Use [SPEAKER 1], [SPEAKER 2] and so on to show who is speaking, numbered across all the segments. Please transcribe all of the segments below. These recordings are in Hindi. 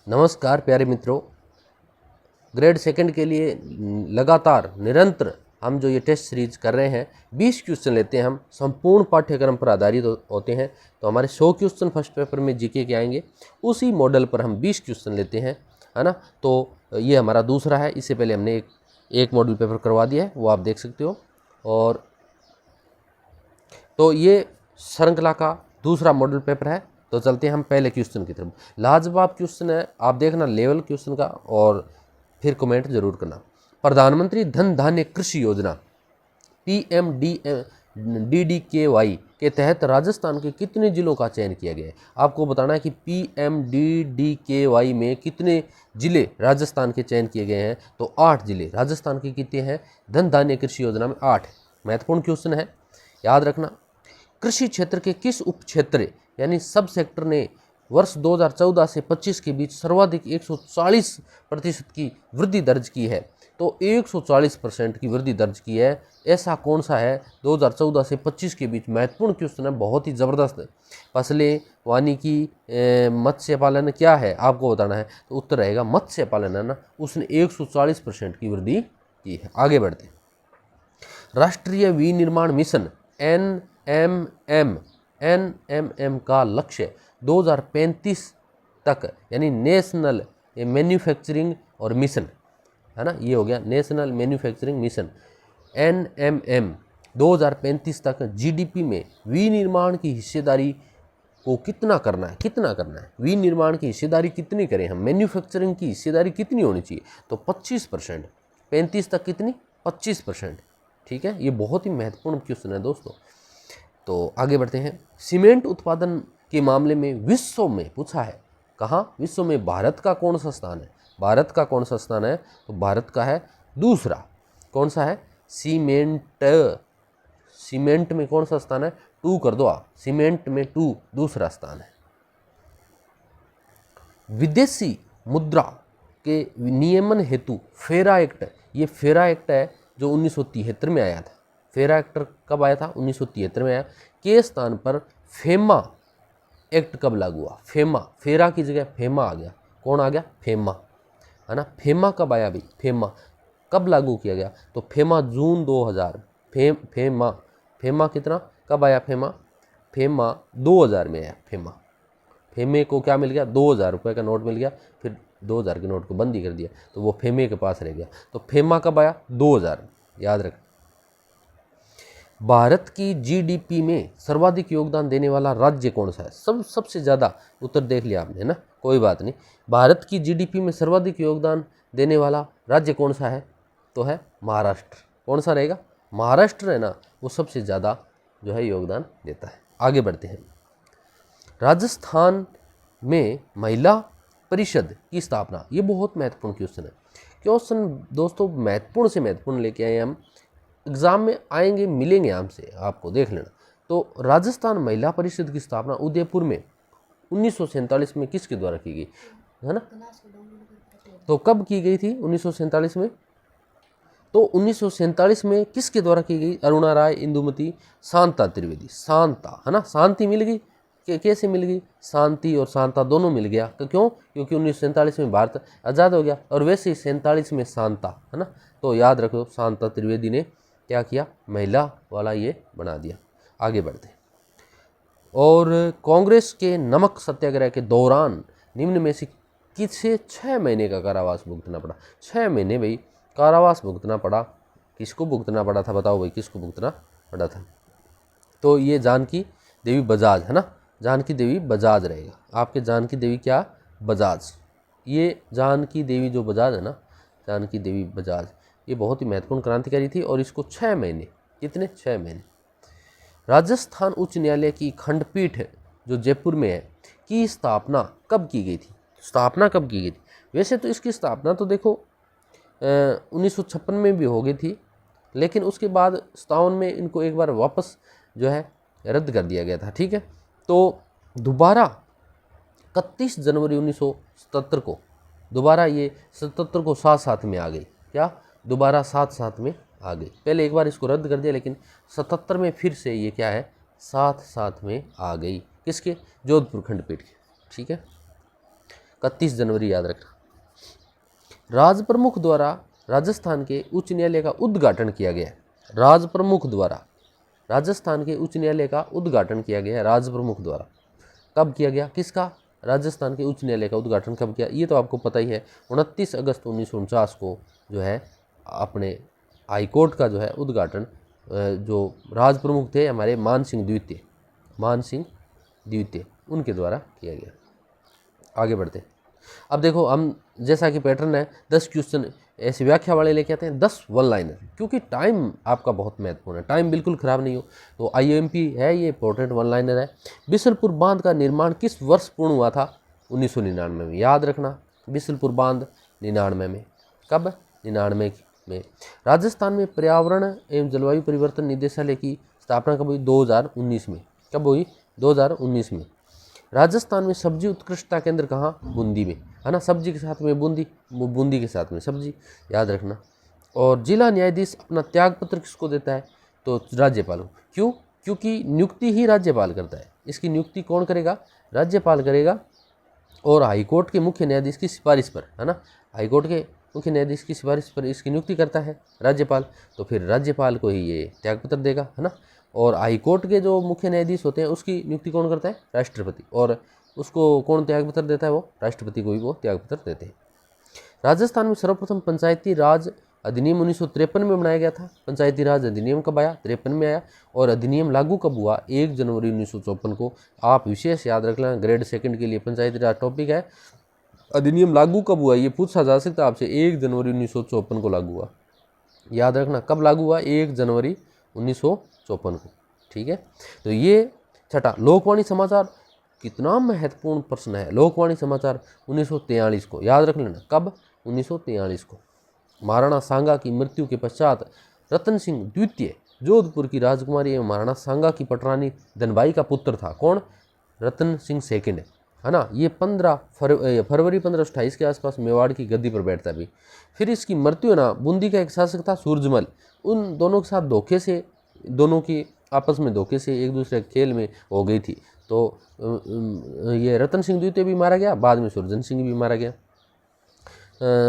[SPEAKER 1] नमस्कार प्यारे मित्रों, ग्रेड सेकंड के लिए लगातार निरंतर हम जो ये टेस्ट सीरीज कर रहे हैं 20 क्वेश्चन लेते हैं हम, संपूर्ण पाठ्यक्रम पर आधारित होते हैं। तो हमारे 100 क्वेश्चन फर्स्ट पेपर में जीके के आएंगे, उसी मॉडल पर हम 20 क्वेश्चन लेते हैं, है ना। तो ये हमारा दूसरा है, इससे पहले हमने एक मॉडल पेपर करवा दिया है, वो आप देख सकते हो। और तो ये श्रृंखला का दूसरा मॉडल पेपर है। तो चलते हैं हम पहले क्वेश्चन की तरफ। लाजवाब क्वेश्चन है, आप देखना लेवल क्वेश्चन का और फिर कमेंट जरूर करना। प्रधानमंत्री धन धान्य कृषि योजना PMDDKY के तहत राजस्थान के कितने जिलों का चयन किया गया है। आपको बताना है कि PMDDKY में कितने जिले राजस्थान के चयन किए गए हैं। तो 8 जिले राजस्थान के कितने हैं धन धान्य कृषि योजना में, 8। महत्वपूर्ण क्वेश्चन है, याद रखना। कृषि क्षेत्र के किस उप क्षेत्र यानी सब सेक्टर ने वर्ष 2014 से 25 के बीच सर्वाधिक 140% की वृद्धि दर्ज की है। तो 140% की वृद्धि दर्ज की है, ऐसा कौन सा है 2014 से 25 के बीच। महत्वपूर्ण क्वेश्चन है, बहुत ही ज़बरदस्त है। फसलें, वानिकी, मत्स्य पालन क्या है आपको बताना है। तो उत्तर रहेगा मत्स्य पालन, है ना, उसने 140% की वृद्धि की है। आगे बढ़ते हैं। राष्ट्रीय विनिर्माण मिशन NMM का लक्ष्य 2035 तक यानी नेशनल मैन्युफैक्चरिंग और मिशन, है ना, ये हो गया नेशनल मैन्युफैक्चरिंग मिशन। NMM 2035 तक GDP में विनिर्माण की हिस्सेदारी को कितना करना है, विनिर्माण की हिस्सेदारी कितनी करें हम, मैन्युफैक्चरिंग की हिस्सेदारी कितनी होनी चाहिए। तो 25%, 35 तक कितनी 25%, ठीक है। ये बहुत ही महत्वपूर्ण क्वेश्चन है दोस्तों। तो आगे बढ़ते हैं। सीमेंट उत्पादन के मामले में विश्व में पूछा है, कहाँ विश्व में भारत का कौन सा स्थान है। भारत का कौन सा स्थान है, तो भारत का है दूसरा। कौन सा है, सीमेंट में कौन सा स्थान है, 2 कर दो आप, सीमेंट में 2 दूसरा स्थान है। विदेशी मुद्रा के नियमन हेतु फेरा एक्ट, ये फेरा एक्ट है जो 1973 में आया था। फेरा एक्ट कब आया था, 1973 में आया। के स्थान पर फेमा एक्ट कब लागू हुआ, फेरा की जगह फेमा आ गया। कौन आ गया, फेमा, है ना। फेमा कब आया भाई, फेमा कब लागू किया गया, तो फेमा जून 2000। फेमा कितना कब आया, फेमा 2000 में आया। फेमे को क्या मिल गया, 2000 रुपये का नोट मिल गया, फिर 2000 के नोट को बंद ही कर दिया, तो वो फेमे के पास रह गया। तो फेमा कब आया, 2000, याद रख। भारत की GDP में सर्वाधिक योगदान देने वाला राज्य कौन सा है, सबसे ज़्यादा, उत्तर देख लिया आपने ना, कोई बात नहीं। भारत की GDP में सर्वाधिक योगदान देने वाला राज्य कौन सा है, तो है महाराष्ट्र। कौन सा रहेगा, महाराष्ट्र है ना, वो सबसे ज़्यादा जो है योगदान देता है। आगे बढ़ते हैं। राजस्थान में महिला परिषद की स्थापना, ये बहुत महत्वपूर्ण क्वेश्चन है। क्वेश्चन दोस्तों महत्वपूर्ण से महत्वपूर्ण लेके आए हम, एग्जाम में आएंगे, मिलेंगे हमसे, आपको देख लेना। तो राजस्थान महिला परिषद की स्थापना उदयपुर में 1947 में किसके द्वारा की गई, है ना। तो कब की गई थी 1947 में, तो 1947 में किसके द्वारा की गई, अरुणा राय, इंदुमती, शांता त्रिवेदी। शांता, है ना, शांति मिल गई, कैसे मिल गई, शांति और शांता दोनों मिल गया। क्यों, क्योंकि 1947 में भारत आज़ाद हो गया, और वैसे ही 47 में शांता, है ना। तो याद रखो, शांता त्रिवेदी ने क्या किया, महिला वाला ये बना दिया। आगे बढ़ते। और कांग्रेस के नमक सत्याग्रह के दौरान निम्न में से किसे 6 महीने का कारावास भुगतना पड़ा। 6 महीने भाई कारावास भुगतना पड़ा, किसको भुगतना पड़ा था, बताओ भाई किसको भुगतना पड़ा था। तो ये जानकी देवी बजाज, है ना, जानकी देवी बजाज रहेगा आपके, जानकी देवी क्या, बजाज। ये जानकी देवी जो बजाज है ना, जानकी देवी बजाज, ये बहुत ही महत्वपूर्ण क्रांतिकारी थी। और इसको 6 महीने, कितने, 6 महीने। राजस्थान उच्च न्यायालय की खंडपीठ जो जयपुर में है की स्थापना कब की गई थी, स्थापना कब की गई थी। वैसे तो इसकी स्थापना तो देखो 1956 में भी हो गई थी, लेकिन उसके बाद 57 में इनको एक बार वापस जो है रद्द कर दिया गया था, ठीक है। तो दोबारा 31 जनवरी 1977 को, दोबारा ये 77 को साथ में आ गई, क्या, दोबारा साथ में आ गई। पहले एक बार इसको रद्द कर दिया, लेकिन 77 में फिर से ये क्या है, साथ में आ गई, किसके, जोधपुर खंडपीठ के, ठीक है। 31 जनवरी याद रखना। राज प्रमुख द्वारा राजस्थान के उच्च न्यायालय का उद्घाटन किया गया। राज प्रमुख द्वारा राजस्थान के उच्च न्यायालय का उद्घाटन किया गया। राज प्रमुख द्वारा कब किया गया? किसका? राजस्थान के उच्च न्यायालय का उद्घाटन कब किया? ये तो आपको पता ही है, 29 अगस्त 1949 को जो है अपने हाई कोर्ट का जो है उद्घाटन जो राज प्रमुख थे हमारे मान सिंह द्वितीय उनके द्वारा किया गया। आगे बढ़ते हैं। अब देखो हम जैसा कि पैटर्न है 10 क्वेश्चन ऐसी व्याख्या वाले लेके आते हैं, 10 वन लाइनर, क्योंकि टाइम आपका बहुत महत्वपूर्ण है, टाइम बिल्कुल खराब नहीं हो। तो IMP है, ये इंपॉर्टेंट वन लाइनर है। बिसलपुर बांध का निर्माण किस वर्ष पूर्ण हुआ था? 1999 में। याद रखना, बिसलपुर बांध 99 में। कब? 99 में। राजस्थान में पर्यावरण एवं जलवायु परिवर्तन निदेशालय की स्थापना कब हुई? 2019 में। कब हुई? 2019 में। राजस्थान में सब्जी उत्कृष्टता केंद्र कहाँ? बूंदी में, है ना। सब्जी के साथ में बूंदी, बूंदी के साथ में सब्जी, याद रखना। और जिला न्यायाधीश अपना त्यागपत्र किसको देता है? तो राज्यपाल को। क्यों? क्योंकि नियुक्ति ही राज्यपाल करता है। इसकी नियुक्ति कौन करेगा? राज्यपाल करेगा। और हाईकोर्ट के मुख्य न्यायाधीश की सिफारिश पर, है ना, हाईकोर्ट के मुख्य न्यायाधीश की सिफारिश पर इसकी नियुक्ति करता है राज्यपाल। तो फिर राज्यपाल को ही ये त्यागपत्र देगा, है ना। और हाईकोर्ट के जो मुख्य न्यायाधीश होते हैं उसकी नियुक्ति कौन करता है? राष्ट्रपति। और उसको कौन त्यागपत्र देता है? वो राष्ट्रपति को ही वो त्यागपत्र देते हैं। राजस्थान में सर्वप्रथम पंचायती राज अधिनियम 1953 में बनाया गया था। पंचायती राज अधिनियम कब आया? 53 में आया। और अधिनियम लागू कब हुआ? 1 जनवरी 1954 को। आप विशेष याद रख लेना, ग्रेड 2 के लिए पंचायती राज टॉपिक है। अधिनियम लागू कब हुआ? ये पूछा जा सकता है आपसे। 1 जनवरी 1954 को लागू हुआ। याद रखना, कब लागू हुआ? 1 जनवरी 1954 को। ठीक है। तो ये छठा। लोकवाणी समाचार कितना महत्वपूर्ण प्रश्न है। लोकवाणी समाचार 1943 को। याद रख लेना, कब? 1943 को। महाराणा सांगा की मृत्यु के पश्चात रतन सिंह द्वितीय जोधपुर की राजकुमारी एवं महाराणा सांगा की पटरानी धनबाई का पुत्र था। कौन? रतन सिंह सेकंड, है ना। ये 15 फरवरी 1528 के आसपास मेवाड़ की गद्दी पर बैठता भी। फिर इसकी मृत्यु है ना, बूंदी का एक शासक था सूरजमल, उन दोनों के साथ धोखे से, दोनों की आपस में धोखे से एक दूसरे के खेल में हो गई थी। तो ये रतन सिंह द्वितीय भी मारा गया, बाद में सूरजन सिंह भी मारा गया।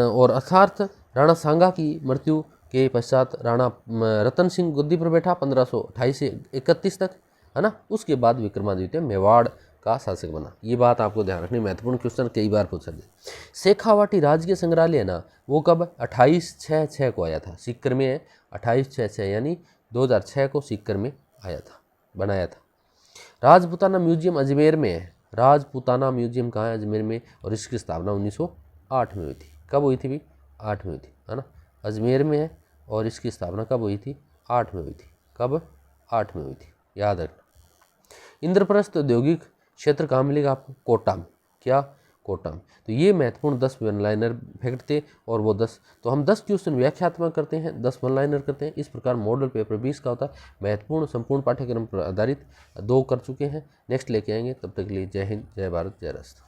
[SPEAKER 1] और अर्थात राणा सांगा की मृत्यु के पश्चात राणा रतन सिंह गद्दी पर बैठा 1528 से 31 तक, है ना। उसके बाद विक्रमादित्य मेवाड़ का शासक बना। ये बात आपको ध्यान रखनी, महत्वपूर्ण क्वेश्चन कई बार पूछा गया। शेखावाटी राजकीय संग्रहालय ना, वो कब? 28/6/6 को आया था। सीकर में है, 28/6/6 यानी 2006 को सीकर में आया था, बनाया था। राजपूताना म्यूजियम अजमेर में है। राजपूताना म्यूजियम कहाँ है? अजमेर में। और इसकी स्थापना 1908 में हुई थी। कब हुई थी भी? 8 में हुई थी, है ना। अजमेर में है और इसकी स्थापना कब हुई थी? 8 में हुई थी। कब? 8 में हुई थी, याद रखना। इंद्रप्रस्थ औद्योगिक क्षेत्र कहाँ मिलेगा आपको? कोटा में। क्या? कोटा में। तो ये महत्वपूर्ण 10 वन लाइनर फैक्ट थे और वो 10। तो हम 10 क्वेश्चन व्याख्यात्मक करते हैं, 10 वन लाइनर करते हैं। इस प्रकार मॉडल पेपर 20 का होता है। महत्वपूर्ण संपूर्ण पाठ्यक्रम पर आधारित 2 कर चुके हैं, नेक्स्ट लेके आएंगे। तब तक के लिए जय हिंद, जय भारत, जय राष्ट्र।